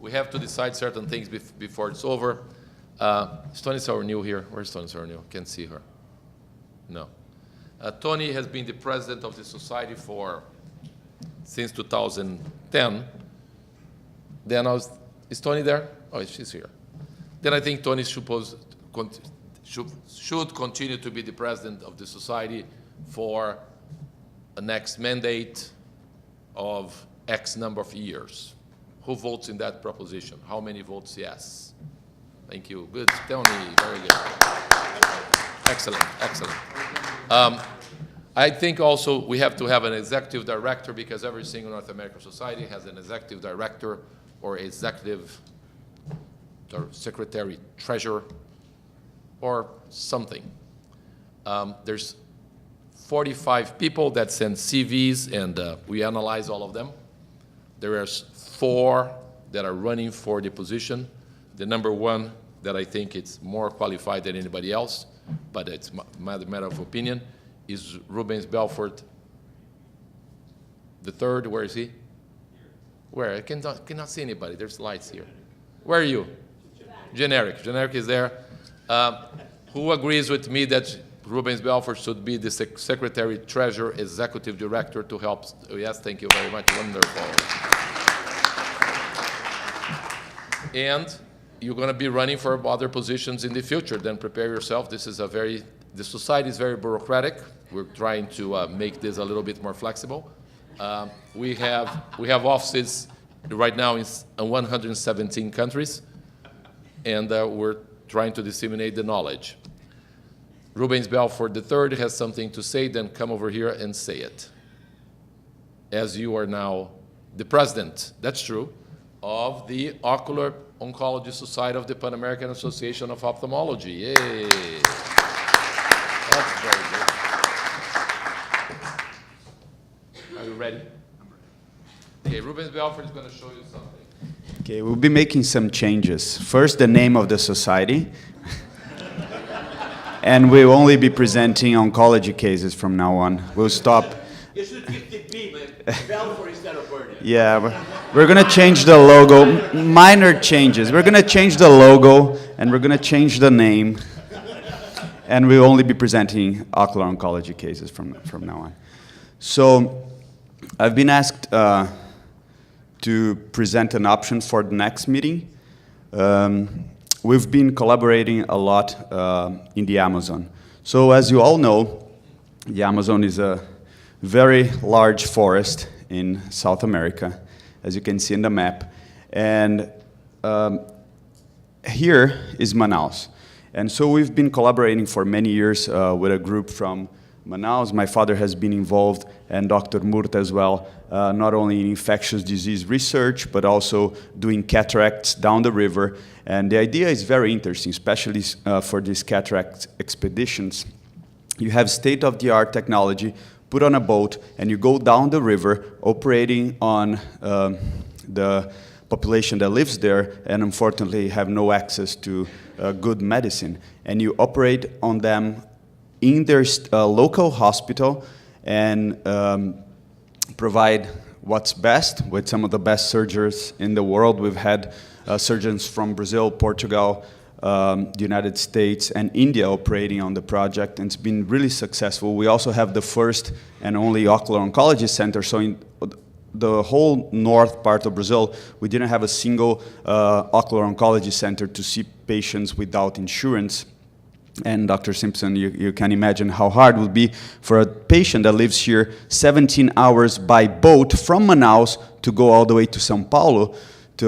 we have to decide certain things before it's over. Is Tony Sauerneil here? Where's Tony Sauerneil? Can't see her. No. Tony has been the president of the society since 2010. Then is Tony there? Oh, she's here. Then I think Tony should continue to be the president of the society for the next mandate of X number of years. Who votes in that proposition? How many votes yes? Thank you. Good, Tony. Very good. Excellent, excellent. I think also we have to have an executive director because every single North American society has an executive director or executive or secretary treasurer or something. There's 45 people that send CVs and we analyze all of them. There are 4 that are running for the position. The number 1 that I think it's more qualified than anybody else, but it's a matter of opinion, is Rubens Belfort the third. Where is he? Where? I cannot see anybody. There's lights here. Where are you? Generic. Generic is there. Who agrees with me that Rubens Belfort should be the Secretary, Treasurer, Executive Director to help? Oh, yes, thank you very much. Wonderful. And you're going to be running for other positions in the future. Then prepare yourself. The society is very bureaucratic. We're trying to make this a little bit more flexible. We have offices right now in 117 countries, and we're trying to disseminate the knowledge. Rubens Belfort III has something to say, then come over here and say it. As you are now the president, that's true, of the Ocular Oncology Society of the Pan-American Association of Ophthalmology. Yay! That's very good. Are you ready? Okay, Rubens Belfort is going to show you something. Okay, we'll be making some changes. First, the name of the society. And we'll only be presenting oncology cases from now on. We'll stop. You should keep the B, Belfort instead of Bernie. Yeah, we're going to change the logo. Minor changes. We're going to change the logo, and we're going to change the name. And we'll only be presenting ocular oncology cases from now on. So I've been asked to present an option for the next meeting. We've been collaborating a lot in the Amazon. So as you all know, the Amazon is a very large forest in South America, as you can see in the map. And here is Manaus. And so we've been collaborating for many years with a group from Manaus. My father has been involved, and Dr. Murta as well, not only in infectious disease research, but also doing cataracts down the river. And the idea is very interesting, especially for these cataract expeditions. You have state-of-the-art technology put on a boat, and you go down the river operating on the population that lives there and unfortunately have no access to good medicine. And you operate on them in their local hospital and provide what's best with some of the best surgeons in the world. We've had surgeons from Brazil, Portugal, the United States, and India operating on the project, and it's been really successful. We also have the first and only ocular oncology center, so in the whole north part of Brazil, we didn't have a single ocular oncology center to see patients without insurance. And Dr. Simpson, you can imagine how hard it would be for a patient that lives here 17 hours by boat from Manaus to go all the way to São Paulo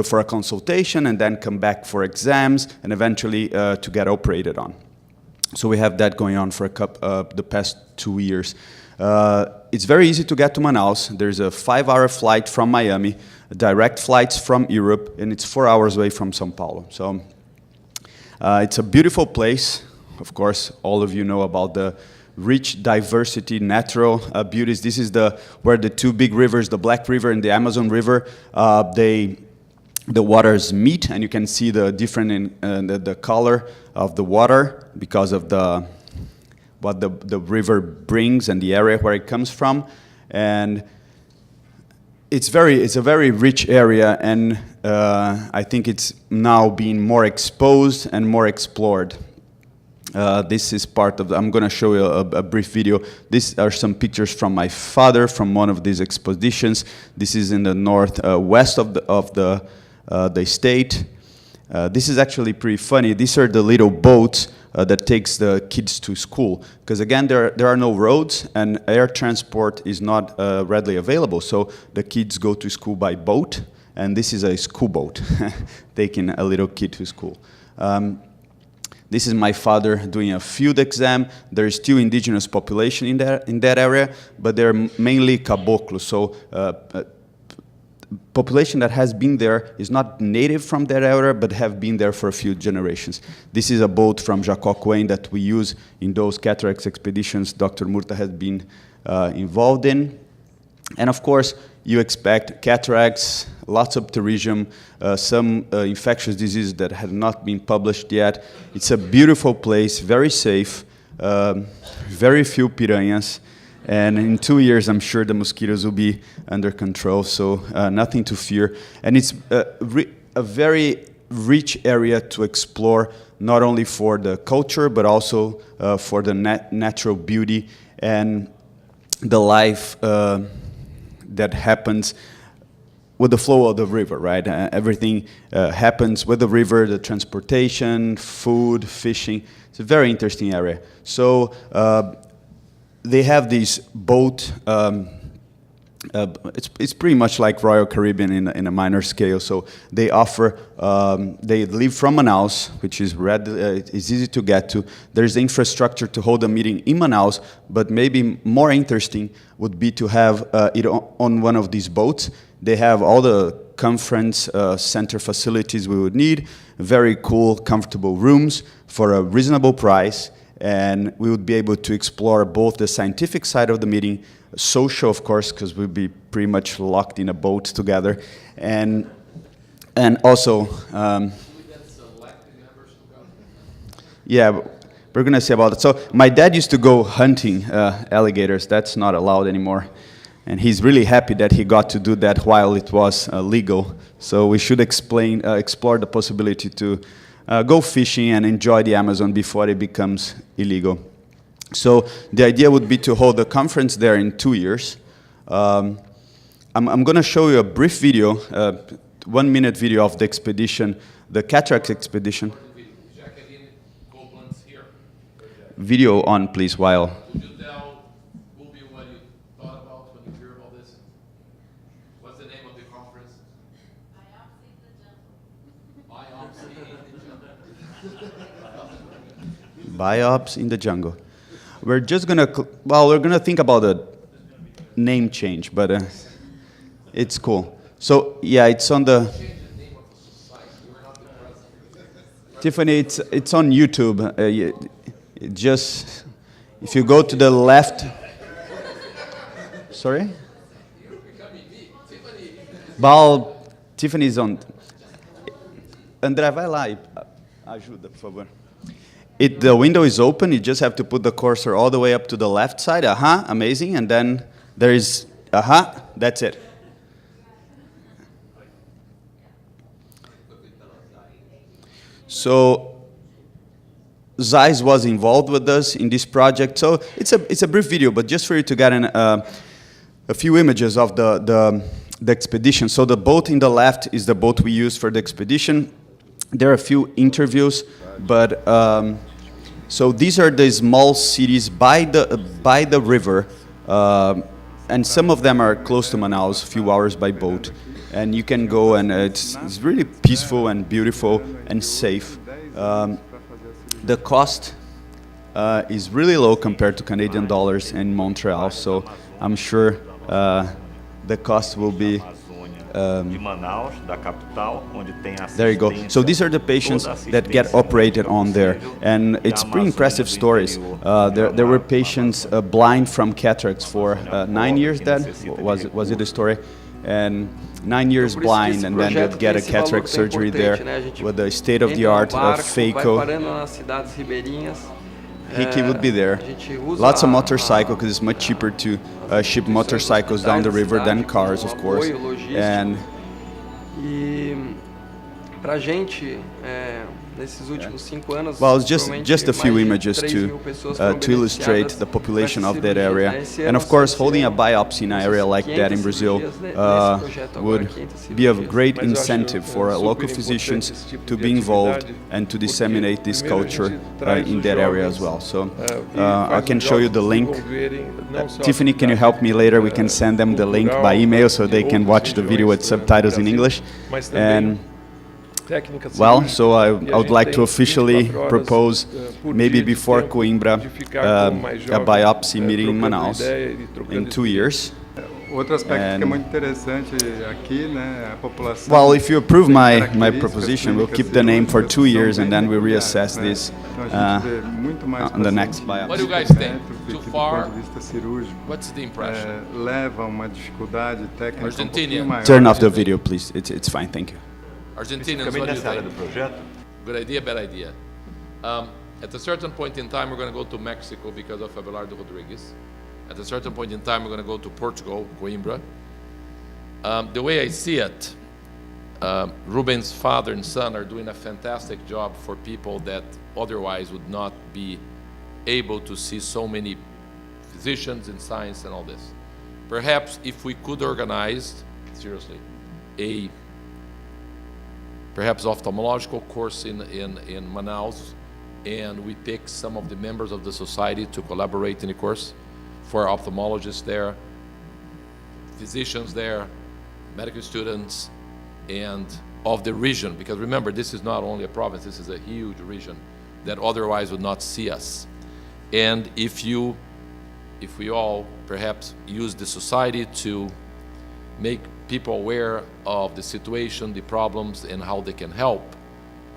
for a consultation and then come back for exams and eventually to get operated on. So we have that going on for the past 2 years. It's very easy to get to Manaus. There's a 5-hour flight from Miami, direct flights from Europe, and it's 4 hours away from São Paulo. So it's a beautiful place. Of course, all of you know about the rich diversity, natural beauties. This is where the two big rivers, the Black River and the Amazon River, the waters meet, and you can see the different the color of the water because of what the river brings and the area where it comes from. And it's a very rich area, and I think it's now being more exposed and more explored. This is part of I'm going to show you a brief video. These are some pictures from my father from one of these expeditions. This is in the northwest of the state. This is actually pretty funny. These are the little boats that takes the kids to school. Because again, there are no roads, and air transport is not readily available. So the kids go to school by boat, and this is a school boat taking a little kid to school. This is my father doing a field exam. There is still indigenous population in that area, but they're mainly caboclos. So population that has been there is not native from that area, but have been there for a few generations. This is a boat from Jacoquém that we use in those cataracts expeditions Dr. Murta has been involved in. And of course, you expect cataracts, lots of pterygium, some infectious diseases that have not been published yet. It's a beautiful place, very safe, very few piranhas, and in 2 years, I'm sure the mosquitoes will be under control, so nothing to fear. And it's a very rich area to explore, not only for the culture, but also for the natural beauty and the life that happens with the flow of the river, right? Everything happens with the river, the transportation, food, fishing. It's a very interesting area. So they have this boat. It's pretty much like Royal Caribbean in a minor scale. So they offer, they leave from Manaus, which is it's easy to get to. There's the infrastructure to hold a meeting in Manaus, but maybe more interesting would be to have it on one of these boats. They have all the conference center facilities we would need, very cool, comfortable rooms for a reasonable price, and we would be able to explore both the scientific side of the meeting, social, of course, because we'd be pretty much locked in a boat together, and also, yeah, we're going to see about it. So my dad used to go hunting alligators. That's not allowed anymore. And he's really happy that he got to do that while it was legal. So we should explore the possibility to go fishing and enjoy the Amazon before it becomes illegal. So the idea would be to hold a conference there in 2 years. I'm going to show you a brief video, 1 minute video of the expedition, the cataract expedition. Video on, please, while. Biopsy in the jungle. We're just gonna, we're gonna think about a name change, but it's cool. So yeah, it's on the. Tiffany, it's on YouTube. Just if you go to the left. Sorry. Tiffany's on. André, vai lá e ajuda, por favor. The window is open. You just have to put the cursor all the way up to the left side. Amazing. And then there is, that's it. So Zeiss was involved with us in this project. So it's a brief video, but just for you to get a few images of the expedition. So the boat in the left is the boat we used for the expedition. There are a few interviews, but so these are the small cities by the river, and some of them are close to Manaus, a few hours by boat, and you can go, and it's really peaceful and beautiful and safe. The cost is really low compared to Canadian dollars in Montreal, so I'm sure the cost will be. There you go. So these are the patients that get operated on there, and it's pretty impressive stories. There were patients blind from cataracts for 9 years. Then was it a story? And 9 years blind, and then they'd get a cataract surgery there with a state-of-the-art phaco. Ricky would be there. Lots of motorcycle because it's much cheaper to ship motorcycles down the river than cars, of course. And E pra gente, nesses últimos 5 anos, well, it's just a few images to illustrate the population of that area. And of course, holding a biopsy in an area like that in Brazil would be a great incentive for local physicians to be involved and to disseminate this culture in that area as well. So I can show you the link. Tiffany, can you help me later? We can send them the link by email so they can watch the video with subtitles in English. And well, so I would like to officially propose, maybe before Coimbra, a biopsy meeting in Manaus in 2 years. Outro aspecto que é muito interessante aqui, né, a população. Well, if you approve my proposition, we'll keep the name for 2 years and then we'll reassess this on the next biopsy. What do you guys think? Too far? What's the impression? Leva uma dificuldade técnica Argentina. maior. Turn off the video, please. It's fine, thank you. Argentinians, what do you think? Good idea, bad idea. At a certain point in time, we're going to go to Mexico because of Abelardo Rodriguez. At a certain point in time, we're going to go to Portugal, Coimbra. The way I see it, Ruben's father and son are doing a fantastic job for people that otherwise would not be able to see so many physicians in science and all this. Perhaps if we could organize, seriously, a perhaps ophthalmological course in Manaus, and we pick some of the members of the society to collaborate in the course for ophthalmologists there, physicians there, medical students, and of the region, because remember, this is not only a province, this is a huge region that otherwise would not see us. And if we all perhaps use the society to make people aware of the situation, the problems, and how they can help,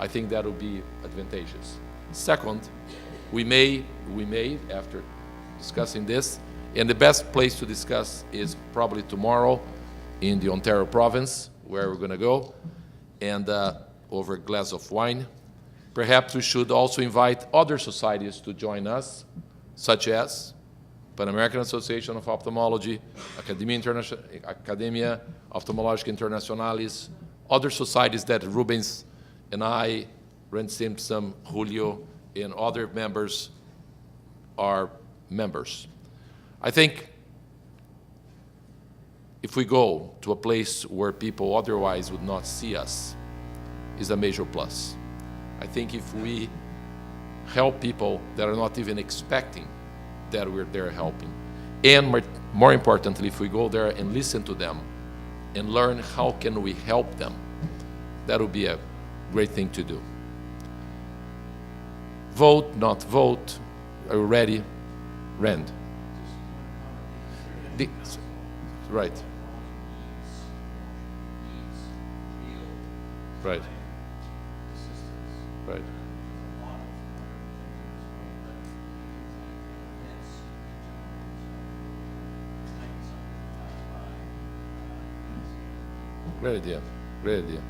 I think that would be advantageous. Second, we may, after discussing this, and the best place to discuss is probably tomorrow in the Ontario province, where we're going to go, and over a glass of wine. Perhaps we should also invite other societies to join us, such as Pan American Association of Ophthalmology, Academia Ophthalmológica Internacionalis, other societies that Rubens and I, Ren Simpson, Julio, and other members are members. I think if we go to a place where people otherwise would not see us, is a major plus. I think if we help people that are not even expecting that we're there helping, and more importantly, if we go there and listen to them and learn how can we help them, that would be a great thing to do. Vote, not vote, are you ready? Rand. Right. Right. Right. Great idea. Great idea.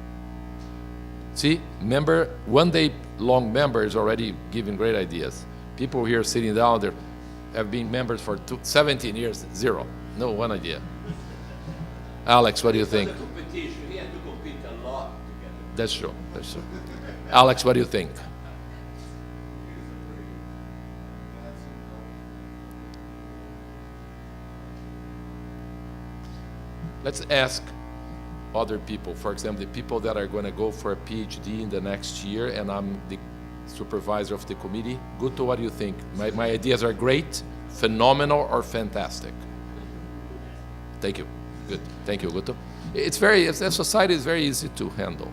See, member, one day long member is already giving great ideas. People here sitting down there have been members for 17 years, zero. No, one idea. Alex, what do you think? It's not a competition. We have to compete a lot together. That's true. That's true. Alex, what do you think? Let's ask other people. For example, the people that are going to go for a PhD in the next year, and I'm the supervisor of the committee. Guto, what do you think? My ideas are great, phenomenal, or fantastic? Thank you. Good. Thank you, Guto. The society is very easy to handle.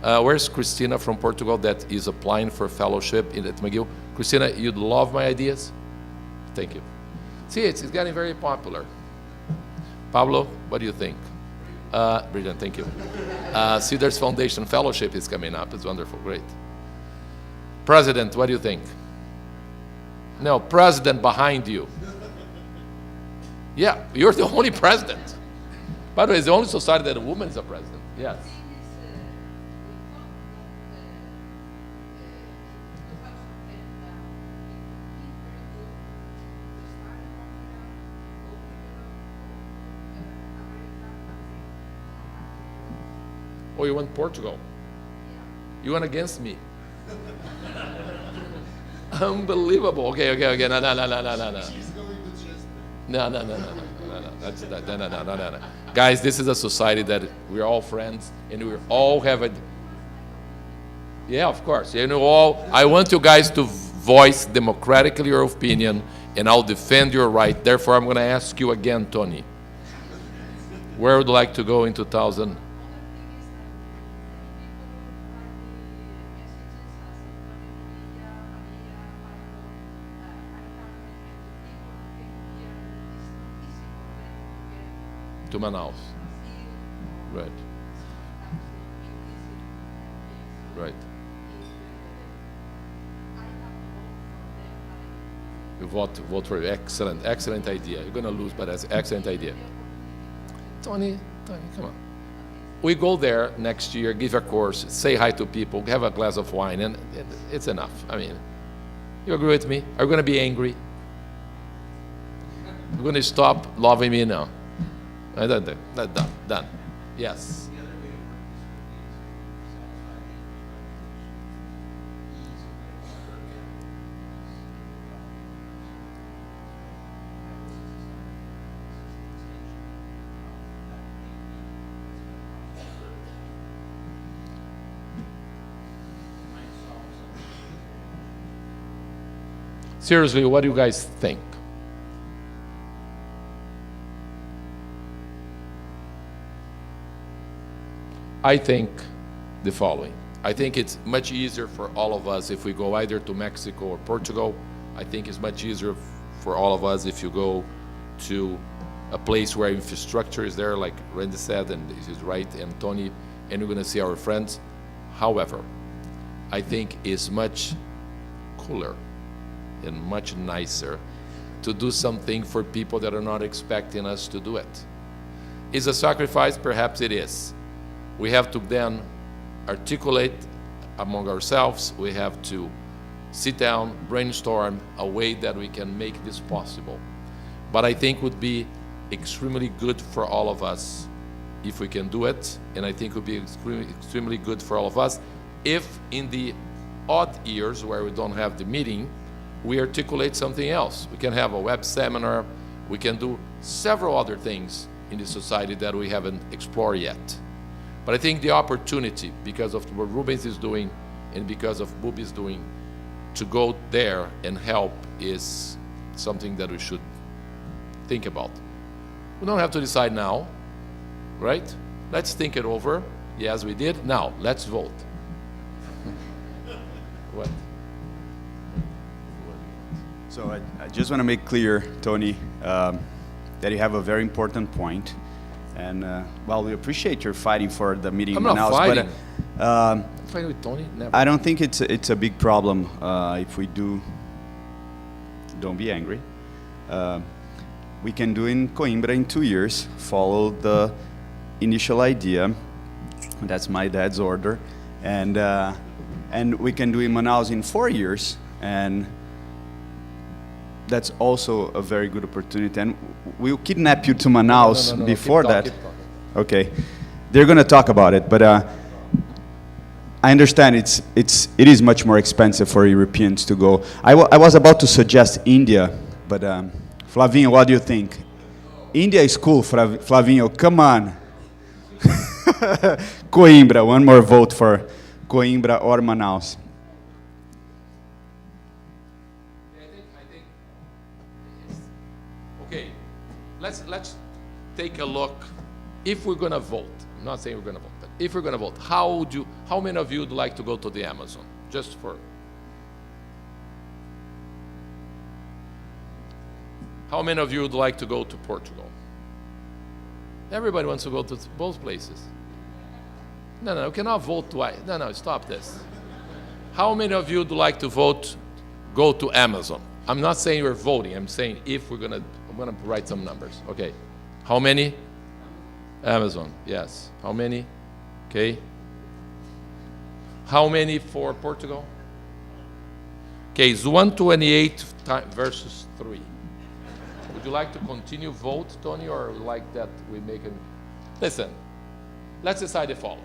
Where's Christina from Portugal that is applying for fellowship at McGill? Christina, you'd love my ideas? Thank you. See, it's getting very popular. Pablo, what do you think? Brilliant, thank you. Cedars Foundation Fellowship is coming up. It's wonderful, great. President, what do you think? No, president behind you. Yeah, you're the only president. By the way, it's the only society that a woman is a president. Yes. Oh, you want Portugal? You went against me. Unbelievable. Okay. No. No. Guys, this is a society that we're all friends and we all have a. Yeah, of course. You know, I want you guys to voice democratically your opinion, and I'll defend your right. Therefore, I'm going to ask you again, Tony. Where would you like to go in 2000? To Manaus. Right. Right. You vote for excellent idea. You're gonna lose, but that's excellent idea. Tony, come on. We go there next year, give a course, say hi to people, have a glass of wine, and it's enough. I mean, you agree with me? Are you gonna be angry? You're gonna stop loving me now? Done. Yes. Seriously, what do you guys think? I think the following. I think it's much easier for all of us if we go either to Mexico or Portugal. I think it's much easier for all of us if you go to a place where infrastructure is there, like Randy said, and he's right, and Tony, and we're gonna see our friends. However, I think it's much cooler and much nicer to do something for people that are not expecting us to do it. Is a sacrifice? Perhaps it is. We have to then articulate among ourselves. We have to sit down, brainstorm a way that we can make this possible. But I think would be extremely good for all of us if we can do it, and I think it would be extremely good for all of us if in the odd years where we don't have the meeting, we articulate something else. We can have a web seminar, we can do several other things in the society that we haven't explored yet. But I think the opportunity, because of what Rubens is doing and because of Bubi is doing, to go there and help is something that we should think about. We don't have to decide now, right? Let's think it over. Yes, we did. Now, let's vote. What? So I just want to make clear, Tony, that you have a very important point. And, well, we appreciate your fighting for the meeting in Manaus. I'm not fighting. But, Fighting with Tony? Never. I don't think it's a big problem if we do. Don't be angry. We can do in Coimbra in 2 years, follow the initial idea. That's my dad's order. And we can do in Manaus in 4 years. And that's also a very good opportunity. And we'll kidnap you to Manaus No. before Keep that. talking. Okay. They're going to talk about it, but I understand it is much more expensive for Europeans to go. I was about to suggest India, but Flavinho, what do you think? India is cool, Flavinho. Come on. Coimbra, one more vote for Coimbra or Manaus. Okay, let's take a look. If we're gonna vote, I'm not saying we're gonna vote, but if we're gonna vote, how many of you would like to go to the Amazon? Just for. How many of you would like to go to Portugal? Everybody wants to go to both places. No, we cannot vote twice. No, stop this. How many of you would like to go to Amazon? I'm not saying we're voting, I'm saying if I'm gonna write some numbers. Okay, how many? Amazon, yes. How many? Okay. How many for Portugal? Okay, it's 128 versus 3. Would you like to continue vote, Tony, or like that we make a... Listen, let's decide the following.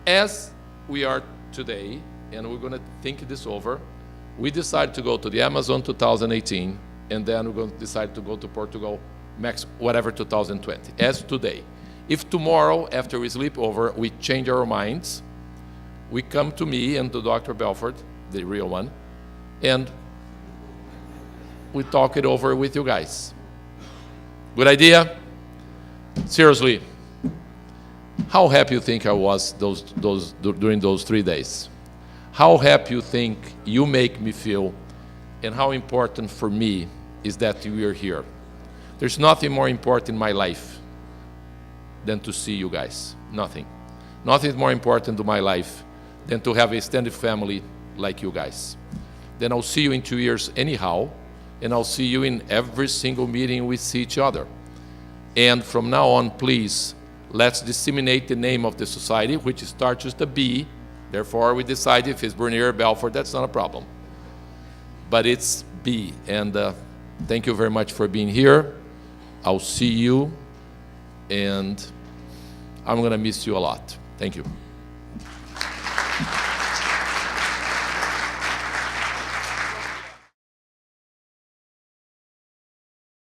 as we are today, and we're going to think this over, we decided to go to the Amazon 2018, and then we're going to decide to go to Portugal, whatever 2020, as today. If tomorrow, after we sleep over, we change our minds, we come to me and to Dr. Belfort, the real one, and we talk it over with you guys. Good idea? Seriously, how happy you think I was during those 3 days? How happy you think you make me feel, and how important for me is that you are here. There's nothing more important in my life than to see you guys. Nothing. Nothing is more important to my life than to have a extended family like you guys. Then I'll see you in 2 years anyhow, and I'll see you in every single meeting we see each other. And from now on, please, let's disseminate the name of the society, which starts with a B. Therefore, we decided if it's Bernier Belfort, that's not a problem. But it's B. And thank you very much for being here. I'll see you, and I'm going to miss you a lot. Thank you.